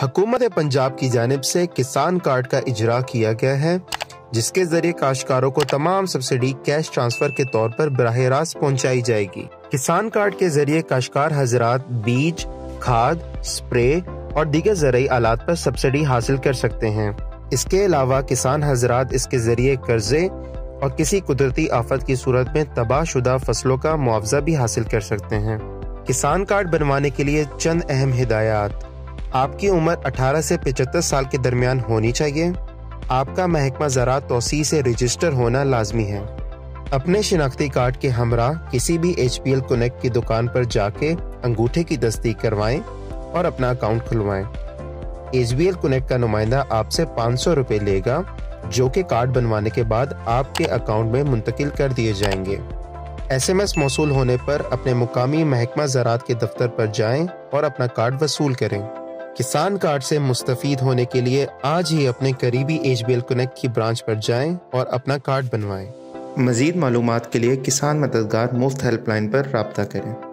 हुकूमत पंजाब की जानिब से किसान कार्ड का इजरा किया गया है, जिसके जरिए काश्तकारों को तमाम सब्सिडी कैश ट्रांसफर के तौर पर बराह रास्त पहुंचाई जाएगी। किसान कार्ड के जरिए काश्तकार हजरात बीज, खाद, स्प्रे और दीगर ज़राई आलात पर सब्सिडी हासिल कर सकते हैं। इसके अलावा किसान हजरात इसके जरिए कर्जे और किसी कुदरती आफत की सूरत में तबाह शुदा फसलों का मुआवजा भी हासिल कर सकते हैं। किसान कार्ड बनवाने के लिए चंद अहम हिदायत। आपकी उम्र 18 से 75 साल के दरमियान होनी चाहिए। आपका महकमा ज़राअत तौसीह से रजिस्टर होना लाजमी है। अपने शिनाख्ती कार्ड के हमरा किसी भी HPL कनेक्ट की दुकान पर जाके अंगूठे की तस्दीक करवाएं और अपना अकाउंट खुलवाएं। HBL कनेक्ट का नुमाइंदा आपसे 500 रुपये लेगा, जो कि कार्ड बनवाने के बाद आपके अकाउंट में मुंतकिल कर दिए जाएंगे। SMS मौसूल होने पर अपने मुकामी महकमा ज़राअत के दफ्तर पर जाएं और अपना कार्ड वसूल करें। किसान कार्ड से मुस्तफीद होने के लिए आज ही अपने करीबी HBL कनेक्ट की ब्रांच पर जाएं और अपना कार्ड बनवाएं। मज़ीद मालूमात के लिए किसान मददगार मुफ्त हेल्पलाइन पर राब्ता करें।